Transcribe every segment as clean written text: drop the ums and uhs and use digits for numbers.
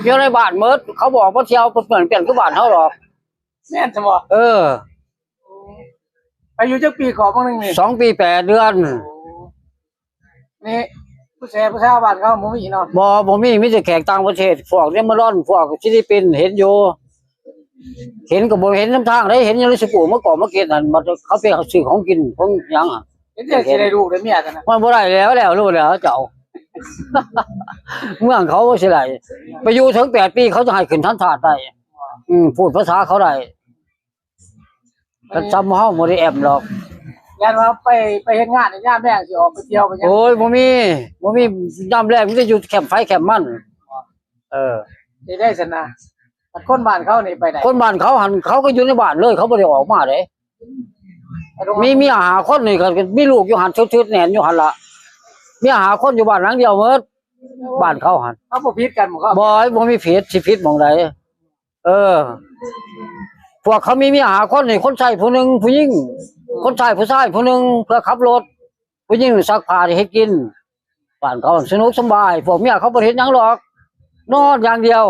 เที่ยวในบ้านเมิดเขาบอกว่าเที่ยวเหมือนเปลี่ยนคือบ้านเขาหรอกแม่นจะบอกเอออายุจักปีขอบ้างนึงนี่2 ปี 8 เดือนนี่ผู้ชาวบ้านเขาบ่มีเนาะบ่มีแต่แขกต่างประเทศพวกเนี่ยมาร่อนพวกฟิลิปปินส์เห็นอยู่เห็นก็บ่เห็นน้ำทางได้เห็นอยู่ในสปูมาก่อมาเก็บนั่นมันเขาไปซื้อของกินของหยังอ่ะเห็นแต่สิได้ลูกได้เมียกันนะมันบ่ได้แล้วรู้แล้วเจ้า เมืองเขาบ่สิได้ไปอยู่ถึง8 ปีเขาจะให้ขึ้นทันทาสได้พูดภาษาเขาได้ก็จำเฮาบ่ได้แอบหรอกยันว่าไปเฮ็ดงานในยามแรงสิออกไปเที่ยวไปยังโอ้ยบ่มียามแรกมันจะอยู่แคมป์ไฟแคมป์มันสิได้ซั่นนะคนบ้านเขานี่ไปไหนคนบ้านเขาหันเขาก็อยู่ในบ้านเลยเขาบ่ได้ออกมาเด้มีอาหารคนนี่ก็มีลูกอยู่หันชุดๆแหน่นอยู่หันละมีอาหารคนอยู่บ้านหลังเดียวหมดบ้านเขาหันเขาบ่ผิดกันบ่มีผิดสิผิดหม่องใดพวกเขามีอาหารคนนี่คนใช้ผู้นึงผู้หญิงคนชายผู้ชายผู้นึงเพื่อขับรถผู้หญิงซักผ้าให้กินบ้านเขาสนุกสบายพวกเมียเขาบ่เฮ็ดหยังหรอกนอนอย่างเดียว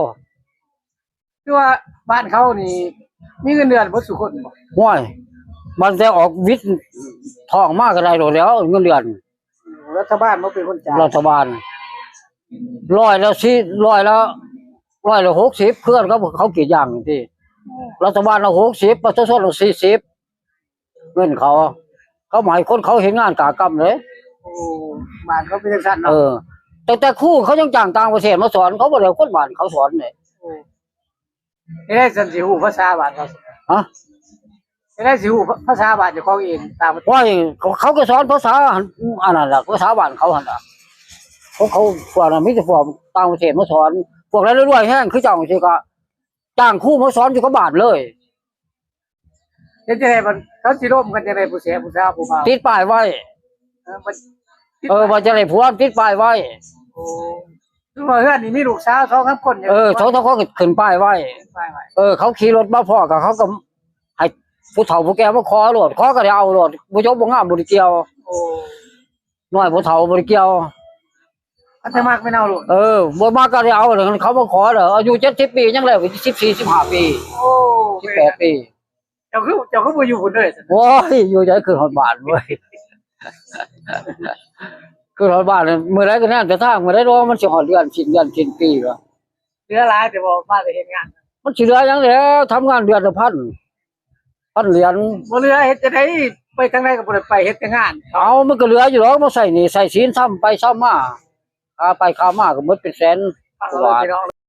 คือว่าบ้านเขานี่มีเงินเดือนบ่สุคนบ่ห้วยมันแต่ออกวิทย์ท้องมาก็ได้โดดแล้วเงินเดือนรัฐบาลบ่เป็นคนจ่ายรัฐบาล100 60เพื่อนเขากี่อย่างที่รัฐบาลเอา60ประชาชนเอา40เงินเขาหมายคนเขาเห็นงานกากรรมเลยบ้านเขาเป็นจังซั่นเนาะแต่ครูเขายังจ้างต่างประเทศมาสอนเขาบ่ได้คนบ้านเขาสอนนี่ได้ซั่นสิฮู้ภาษาบ้านเขาฮะได้สิฮู้ภาษาบ้านเจ้าของเองตามว่าเขาก็สอนภาษาอันนั้นล่ะภาษาบ้านเขาหั่นน่ะเขาพวกนั้นมีแต่พวกต่างประเทศมาสอนพวกรวยๆแห้งคือเจ้าสิก็จ้างครูมาสอนอยู่กับบ้านเลยเฮ็ดจังได๋มันเขาสิร่วมกันจังได๋ผู้เสียผู้สาวผู้บ่าวติดป้ายไว้ว่าจะได้ผัวติดป้ายไว้คือว่าเฮือนนี่มีลูกสาว2-3คน2-3คนขึ้นป้ายไว้เขาขี่รถมาพ้อก็เขาก็ให้ผู้เฒ่าผู้แก่มาขอโลดขอก็ได้เอาโลดบ่ยกบ่งามบ่ได้เกี่ยวน้อยผู้เฒ่าบ่ได้เกี่ยวอันถ้ามักไม่เอาโลดบ่มักก็ได้เอาเขามาขอเด้ออายุ70 ปียังแล้ว14-15 ปี18 ปีเจ้าคือบ่อยู่พุ่นเด้อโอ้ยอยู่ใจคือฮอดบ้านเว้ยคือฮอดบ้านมื้อใดก็แน่แต่ทางมื้อใดรอมันสิฮอดเดือนสิ้นปีแล้วเหลือหลายแต่บ่มาไปเฮ็ดงานมันสิเหลือหยังแล้วทำงานเดือนละ1,000เหรียญบ่เหลือเฮ็ดจังได๋ไปทางใดก็บ่ได้ไปเฮ็ดแต่งานมันก็เหลืออยู่ดอกบ่ใส่หนี้ใส่สินซ้ำไปซ้ำมาค่าไปค่ามาก็หมดเป็นแสนกว่า